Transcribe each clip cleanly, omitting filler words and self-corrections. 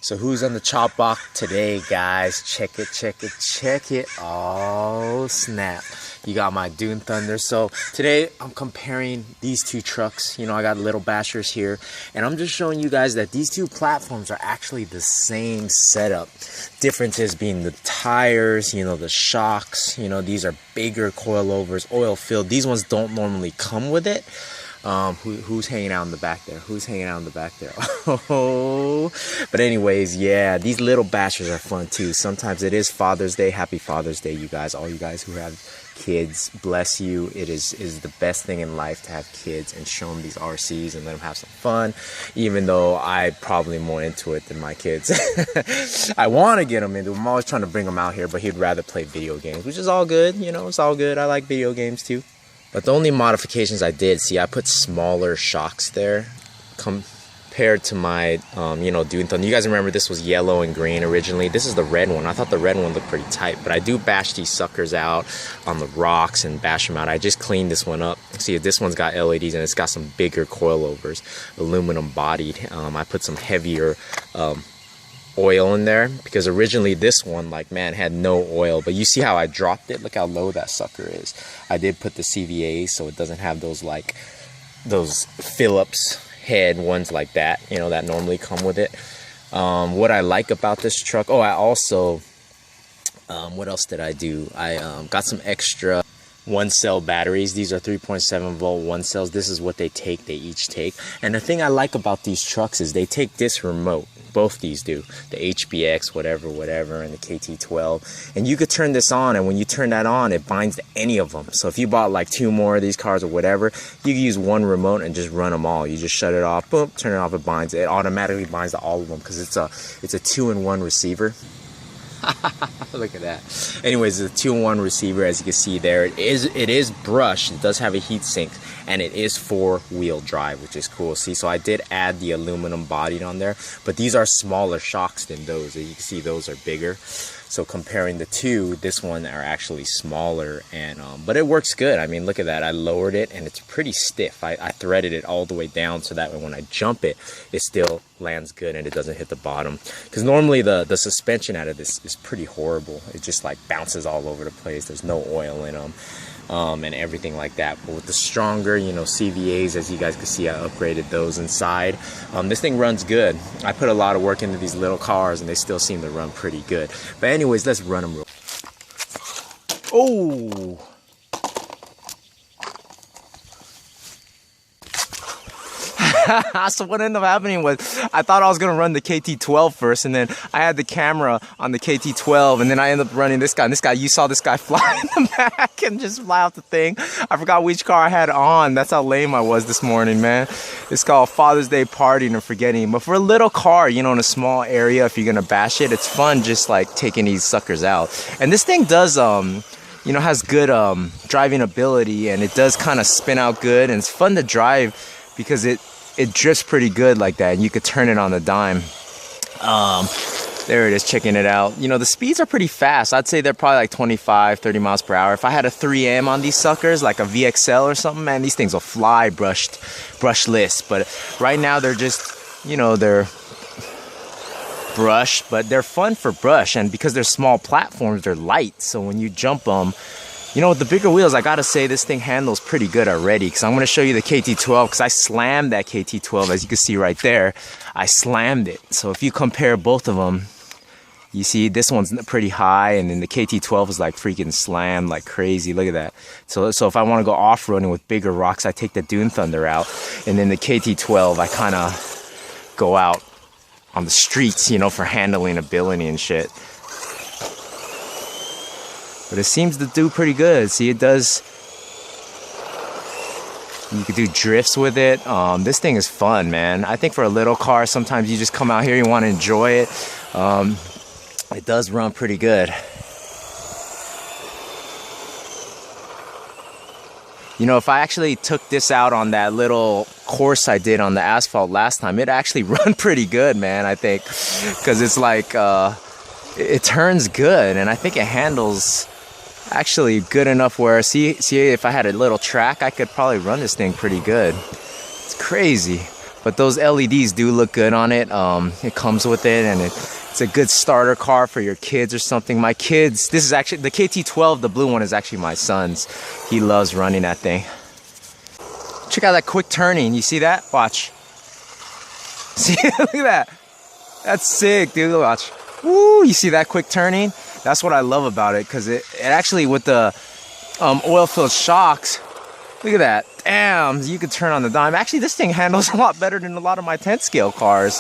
So who's on the chop block today, guys? Check it, check it, check it. Oh, snap. You got my Dune Thunder. So today I'm comparing these two trucks. You know, I got little bashers here, and I'm just showing you guys that these two platforms are actually the same setup. Differences being the tires, you know, the shocks. You know, these are bigger coilovers, oil filled. These ones don't normally come with it. Who's hanging out in the back there? Who's hanging out in the back there? Oh, but anyways, yeah, these little bashers are fun too. Sometimes it is Father's Day. Happy Father's Day, you guys. All you guys who have kids, bless you. It is the best thing in life to have kids and show them these RCs and let them have some fun, even though I probably more into it than my kids. I want to get them into them. I'm always trying to bring them out here, but he'd rather play video games, which is all good. You know, it's all good. I like video games too. But the only modifications I did, see, I put smaller shocks there compared to my, you know, Dune Thunder. You guys remember this was yellow and green originally. This is the red one. I thought the red one looked pretty tight, but I do bash these suckers out on the rocks and bash them out. I just cleaned this one up. See, this one's got LEDs and it's got some bigger coilovers, aluminum bodied. I put some heavier oil in there because originally this one, like, man, had no oil, but you see how I dropped it. Look how low that sucker is. I did put the CVAs so it doesn't have those, like, those Phillips head ones like that, you know, that normally come with it. What I like about this truck, oh, I also what else did I do? I got some extra 1-cell batteries. These are 3.7 volt 1 cells. This is what they each take. And the thing I like about these trucks is they take this remote. Both these do, the HBX whatever and the KT12, and you could turn this on, and when you turn that on, it binds to any of them. So if you bought like 2 more of these cars or whatever, you can use one remote and just run them all. You just shut it off, boom, turn it off, it binds. It automatically binds to all of them because it's a 2-in-1 receiver. Look at that. Anyways, it's a 2-in-1 receiver, as you can see there. It is brushed. It does have a heat sink, and it is 4-wheel drive, which is cool. See, so I did add the aluminum bodied on there, but these are smaller shocks than those. As you can see, those are bigger. So comparing the two, this one are actually smaller, and but it works good. I mean, look at that. I lowered it, and it's pretty stiff. I threaded it all the way down so that when I jump it, it still lands good and it doesn't hit the bottom. Because normally the suspension out of this is pretty horrible. It just like bounces all over the place. There's no oil in them. And everything like that. But with the stronger, you know, CVAs, as you guys can see, I upgraded those inside. This thing runs good. I put a lot of work into these little cars and they still seem to run pretty good. But anyways, let's run them real. Oh! So what ended up happening was I thought I was going to run the KT12 first, and then I had the camera on the KT12, and then I ended up running this guy. And this guy, you saw this guy fly in the back and just fly off the thing. I forgot which car I had on. That's how lame I was this morning, man. It's called Father's Day partying and forgetting. But for a little car, you know, in a small area, if you're going to bash it, it's fun just like taking these suckers out. And this thing does, you know, has good driving ability, and it does kind of spin out good, and it's fun to drive because it drifts pretty good like that, and you could turn it on the dime. There it is, checking it out. You know, the speeds are pretty fast. I'd say they're probably like 25, 30 miles per hour. If I had a 3M on these suckers, like a VXL or something, man, these things will fly brushless. But right now they're just, you know, they're brush, but they're fun for brush, and because they're small platforms, they're light, so when you jump them, you know, with the bigger wheels, I gotta say this thing handles pretty good already, because I'm gonna show you the KT12, because I slammed that KT12, as you can see right there. I slammed it. So if you compare both of them, you see this one's pretty high, and then the KT12 is like freaking slammed like crazy. Look at that. So if I want to go off-roading with bigger rocks, I take the Dune Thunder out, and then the KT12, I kind of go out on the streets, you know, for handling ability and shit. But it seems to do pretty good. See, it does. You could do drifts with it. This thing is fun, man. I think for a little car, sometimes you just come out here, you want to enjoy it. It does run pretty good. You know, if I actually took this out on that little course I did on the asphalt last time, it actually run pretty good, man, I think. Because it's like, it turns good, and I think it handles actually good enough where, see if I had a little track, I could probably run this thing pretty good. It's crazy. But those LEDs do look good on it. It comes with it, and it's a good starter car for your kids or something. My kids, this is actually, the KT12, the blue one, is actually my son's. He loves running that thing. Check out that quick turning. You see that? Watch. See, look at that. That's sick, dude. Watch. Woo, you see that quick turning? That's what I love about it, because it actually, with the oil-filled shocks, look at that. Damn, you could turn on the dime. Actually, this thing handles a lot better than a lot of my 10 scale cars.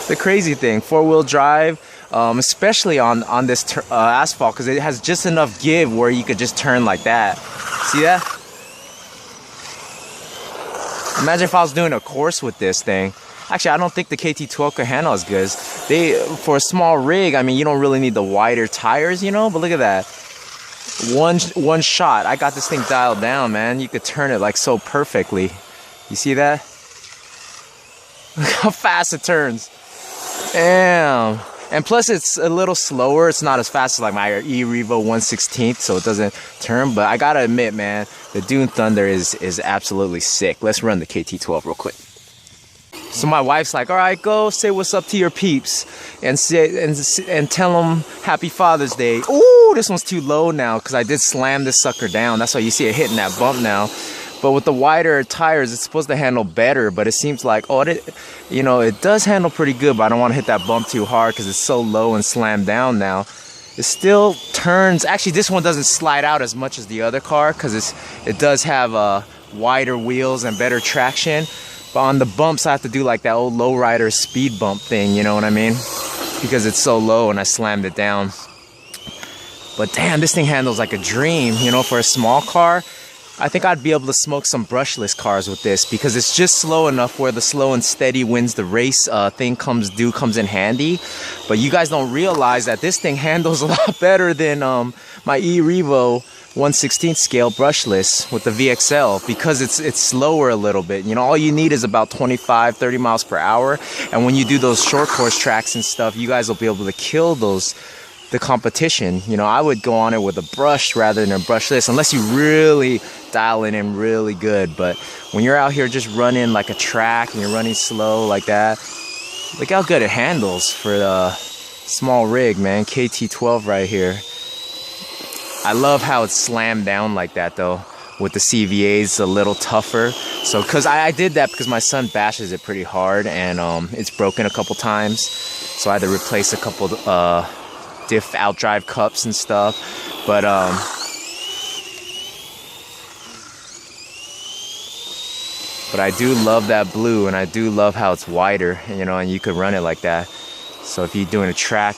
The crazy thing, 4-wheel drive, especially on this asphalt, because it has just enough give where you could just turn like that. See that? Imagine if I was doing a course with this thing. Actually, I don't think the KT12 could handle as good. For a small rig, I mean, you don't really need the wider tires, you know? But look at that. One shot. I got this thing dialed down, man. You could turn it like so perfectly. You see that? Look how fast it turns. Damn. And plus, it's a little slower. It's not as fast as like my e-Revo 1/16, so it doesn't turn. But I gotta admit, man, the Dune Thunder is absolutely sick. Let's run the KT12 real quick. So my wife's like, all right, go say what's up to your peeps and tell them Happy Father's Day. Ooh, this one's too low now because I did slam this sucker down. That's why you see it hitting that bump now. But with the wider tires, it's supposed to handle better. But it seems like, you know, it does handle pretty good. But I don't want to hit that bump too hard because it's so low and slammed down now. It still turns. Actually, this one doesn't slide out as much as the other car because it does have wider wheels and better traction. But on the bumps, I have to do like that old lowrider speed bump thing, you know what I mean? Because it's so low and I slammed it down. But damn, this thing handles like a dream, you know, for a small car. I think I'd be able to smoke some brushless cars with this because it's just slow enough where the slow and steady wins the race thing comes in handy. But you guys don't realize that this thing handles a lot better than my e-Revo 1/16 scale brushless with the VXL because it's slower a little bit. You know, all you need is about 25-30 miles per hour, and when you do those short course tracks and stuff, you guys will be able to kill the competition. You know, I would go on it with a brush rather than a brushless unless you really dial it in really good. But when you're out here just running like a track and you're running slow like that, look how good it handles for the small rig, man. KT12 right here. I love how it's slammed down like that though. With the CVAs, it's a little tougher. So, cause I did that because my son bashes it pretty hard and it's broken a couple times. So I had to replace a couple diff outdrive cups and stuff. But I do love that blue, and I do love how it's wider, you know, and you could run it like that. So if you're doing a track,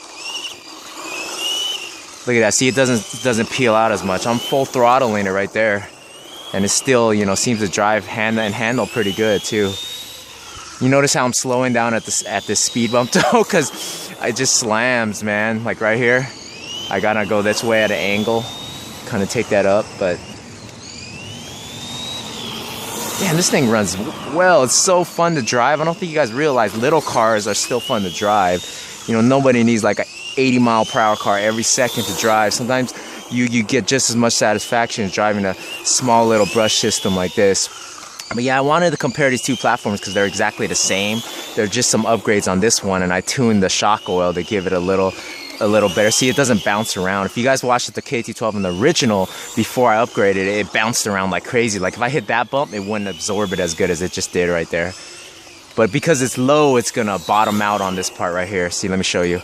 look at that. See, it doesn't peel out as much. I'm full throttling it right there, and it still, you know, seems to drive and handle pretty good too. You notice how I'm slowing down at this speed bump though, because it just slams, man. Like right here, I gotta go this way at an angle, kind of take that up. But damn, this thing runs well. It's so fun to drive. I don't think you guys realize little cars are still fun to drive. You know, nobody needs like a 80-mile-per-hour car every second to drive. Sometimes you get just as much satisfaction as driving a small little brush system like this. But yeah, I wanted to compare these two platforms because they're exactly the same. There are just some upgrades on this one, and I tuned the shock oil to give it a little better. See, it doesn't bounce around. If you guys watched the KT12 in the original before I upgraded it, it bounced around like crazy. Like if I hit that bump, it wouldn't absorb it as good as it just did right there. But because it's low, it's gonna bottom out on this part right here. See, let me show you.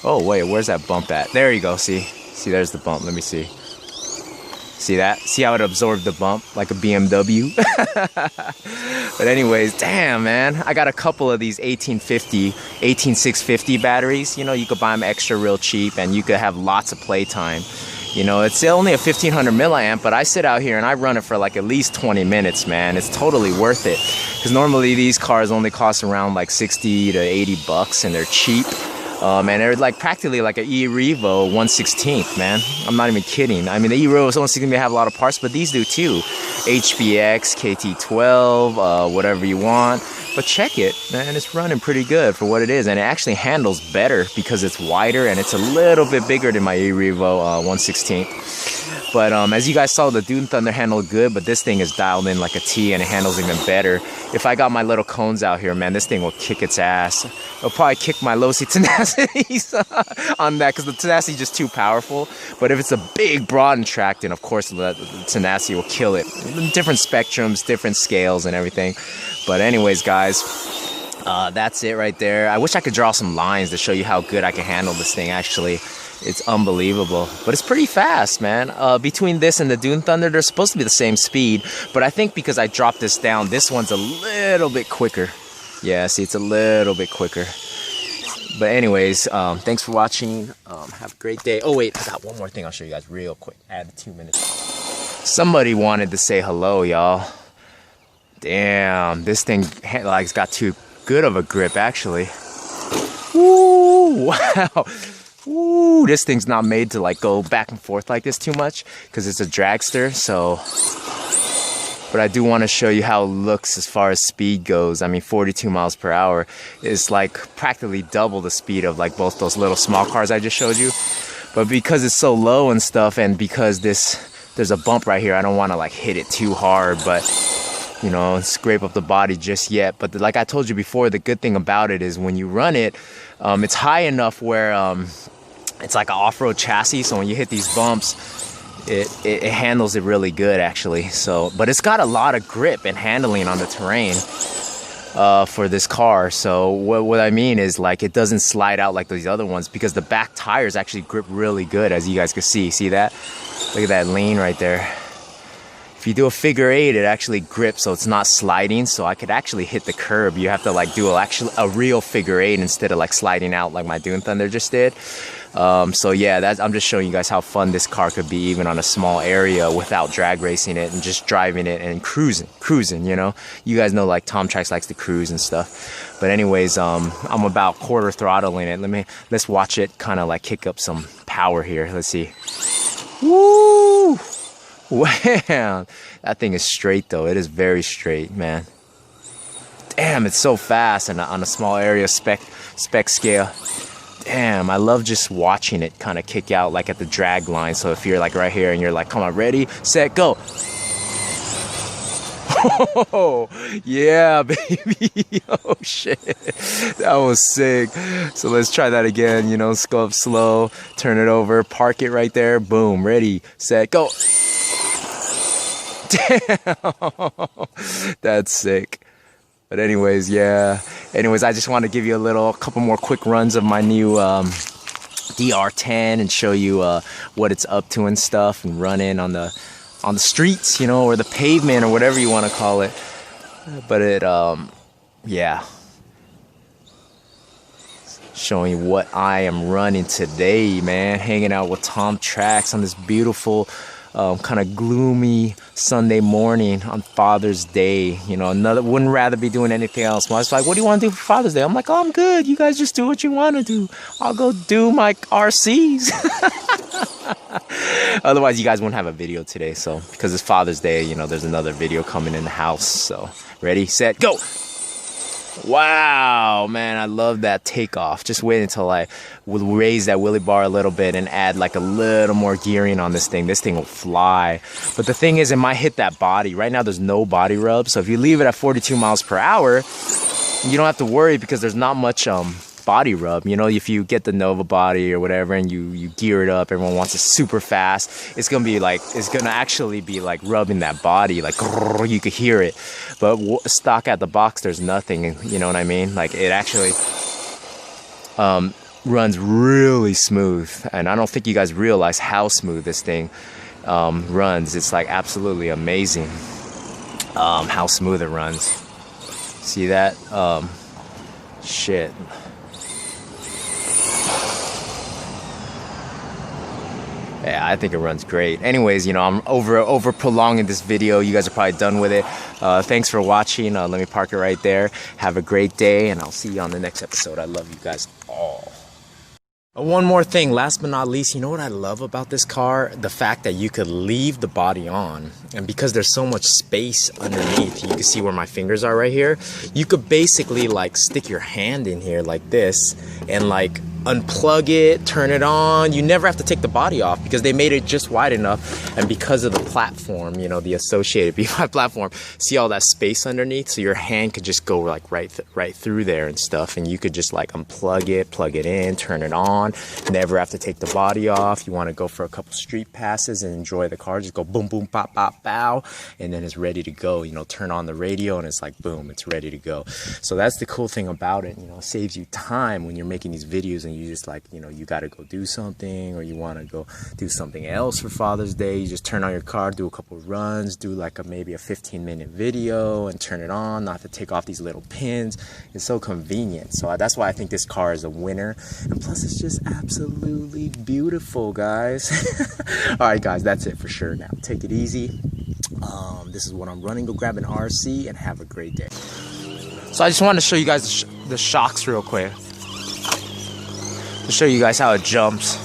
Oh wait, where's that bump at? There you go, see, there's the bump. Let me see. See that? See how it absorbed the bump like a BMW? But anyways, damn, man. I got a couple of these 18650 batteries. You know, you could buy them extra real cheap and you could have lots of playtime. You know, it's only a 1500 milliamp, but I sit out here and I run it for like at least 20 minutes, man. It's totally worth it. Because normally these cars only cost around like 60 to 80 bucks and they're cheap. And they're like practically like an e-Revo 1/16, man. I'm not even kidding. I mean, the e-Revo 1/16 may have a lot of parts, but these do too. HBX KT12, whatever you want. But check it, man. It's running pretty good for what it is, and it actually handles better because it's wider and it's a little bit bigger than my e-Revo 1/16. But as you guys saw, the Dune Thunder handled good, but this thing is dialed in like a T and it handles even better. If I got my little cones out here, man, this thing will kick its ass. It'll probably kick my low-C tenacities on that because the tenacity is just too powerful. But if it's a big, broadened track, then of course the tenacity will kill it. Different spectrums, different scales and everything. But anyways, guys, that's it right there. I wish I could draw some lines to show you how good I can handle this thing, actually. It's unbelievable, but it's pretty fast, man. Between this and the Dune Thunder, they're supposed to be the same speed, but I think because I dropped this down, this one's a little bit quicker. Yeah, see, it's a little bit quicker. But anyways, thanks for watching. Have a great day. Oh wait, I got one more thing I'll show you guys real quick. Add 2 minutes. Somebody wanted to say hello, y'all. Damn, this thing like it's got too good of a grip, actually. Woo! Wow. Ooh, this thing's not made to like go back and forth like this too much because it's a dragster. So, but I do want to show you how it looks as far as speed goes. I mean, 42 miles per hour is like practically double the speed of like both those little small cars I just showed you. But because it's so low and stuff, and because there's a bump right here, I don't want to like hit it too hard, but you know, scrape up the body just yet. But like I told you before, the good thing about it is when you run it, it's high enough where it's like an off-road chassis, so when you hit these bumps, it handles it really good, actually. So, but it's got a lot of grip and handling on the terrain for this car. So what I mean is, like, it doesn't slide out like those other ones because the back tires actually grip really good, as you guys can see. See that? Look at that lean right there. If you do a figure eight, it actually grips, so it's not sliding. So I could actually hit the curb. You have to like do a real figure eight instead of like sliding out like my Dune Thunder just did. So yeah, I'm just showing you guys how fun this car could be even on a small area without drag racing it and just driving it and cruising, you know. You guys know like Tom Trax likes to cruise and stuff. But anyways, I'm about quarter throttling it. Let's watch it kind of like kick up some power here. Let's see. Woo! Wow, that thing is straight though. It is very straight, man. Damn, it's so fast and on a small area spec scale. Damn, I love just watching it kind of kick out like at the drag line. So if you're like right here and you're like, come on, ready, set, go. Oh, yeah, baby. Oh, shit. That was sick. So let's try that again. You know, go up slow, turn it over, park it right there. Boom, ready, set, go. Damn. That's sick. But anyways, yeah. Anyways, I just want to give you a couple more quick runs of my new DR10 and show you what it's up to and stuff, and run in on the streets, you know, or the pavement or whatever you want to call it. But it, yeah. Showing you what I am running today, man. Hanging out with Tom Trax on this beautiful kind of gloomy Sunday morning on Father's Day. You know, wouldn't rather be doing anything else. I was like, what do you want to do for Father's Day? I'm like, oh, I'm good. You guys just do what you want to do. I'll go do my RCs. Otherwise, you guys won't have a video today. So, because it's Father's Day, you know, there's another video coming in the house. So, ready, set, go. Wow, man, I love that takeoff. Just wait until I will raise that wheelie bar a little bit and add like a little more gearing on this thing. This thing will fly. But the thing is, it might hit that body. Right now, there's no body rub. So if you leave it at 42 miles per hour, you don't have to worry because there's not much body rub. You know, if you get the Nova body or whatever and you gear it up, everyone wants it super fast, it's gonna actually be like rubbing that body, like you could hear it. But stock at the box, there's nothing, you know what I mean? Like, it actually runs really smooth, and I don't think you guys realize how smooth this thing runs. It's like absolutely amazing how smooth it runs. See that? Shit. Yeah, I think it runs great. Anyways, you know, I'm over prolonging this video. You guys are probably done with it. Thanks for watching. Let me park it right there. Have a great day, and I'll see you on the next episode. I love you guys all. One more thing, last but not least, you know what I love about this car? The fact that you could leave the body on, and because there's so much space underneath, you can see where my fingers are right here. You could basically like stick your hand in here like this and like unplug it, turn it on. You never have to take the body off because they made it just wide enough, and because of the platform, you know, the Associated DR10 platform, see all that space underneath, so your hand could just go like right through there and stuff, and you could just like unplug it, plug it in, turn it on, never have to take the body off. You want to go for a couple street passes and enjoy the car, just go boom boom pop pop bow, and then it's ready to go. You know, turn on the radio and it's like boom, it's ready to go. So that's the cool thing about it. You know, it saves you time when you're making these videos and you just like, you know, you got to go do something, or you want to go do something else for Father's Day. You just turn on your car, do a couple runs, do like maybe a 15-minute video and turn it on, not to take off these little pins. It's so convenient. So that's why I think this car is a winner, and plus it's just absolutely beautiful, guys. All right guys, that's it for sure. Now take it easy. This is what I'm running. Go grab an RC and have a great day. So I just wanted to show you guys the shocks real quick, to show you guys how it jumps.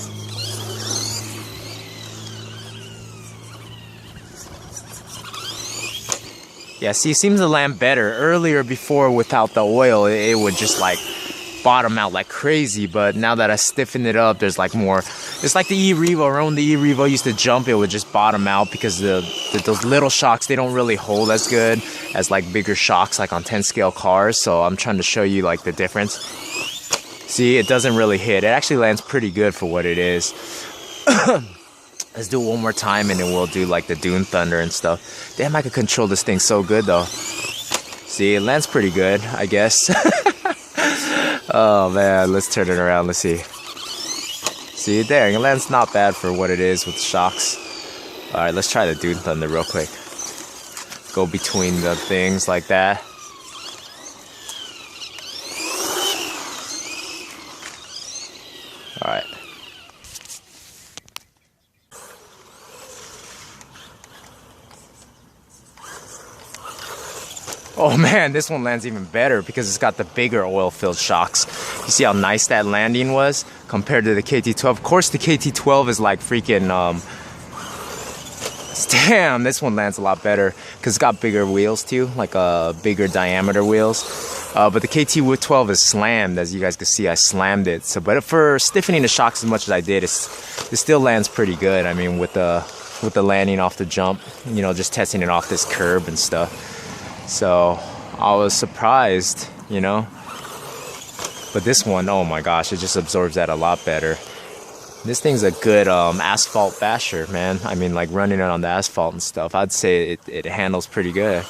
Yeah, see, it seems to land better. Earlier, before, without the oil, it would just like bottom out like crazy, but now that I stiffened it up, there's like more. It's like the E-Revo. When the E-Revo used to jump, it would just bottom out because those little shocks, they don't really hold as good as like bigger shocks like on 10 scale cars. So I'm trying to show you like the difference. See, it doesn't really hit. It actually lands pretty good for what it is. Let's do it one more time and then we'll do like the Dune Thunder and stuff. Damn, I could control this thing so good though. See, it lands pretty good, I guess. Oh man, let's turn it around, let's see. See, there, it lands not bad for what it is with the shocks. Alright, let's try the Dune Thunder real quick. Go between the things like that. Alright. Oh man, this one lands even better because it's got the bigger oil-filled shocks. You see how nice that landing was compared to the KT12? Of course, the KT12 is like freaking, damn, this one lands a lot better because it's got bigger wheels too, like bigger diameter wheels. But the KT12 is slammed, as you guys can see, I slammed it. So, but for stiffening the shocks as much as I did, it still lands pretty good. I mean, with the landing off the jump, you know, just testing it off this curb and stuff. So I was surprised, you know, but this one, oh my gosh, it just absorbs that a lot better. This thing's a good asphalt basher, man. I mean, like running it on the asphalt and stuff, I'd say it handles pretty good.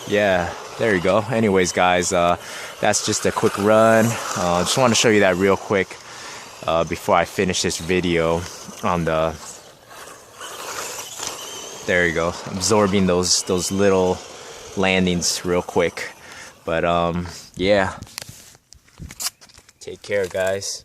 Yeah, there you go. Anyways, guys, that's just a quick run. Just want to show you that real quick before I finish this video on the, there you go, absorbing those little landings real quick. But yeah, take care guys.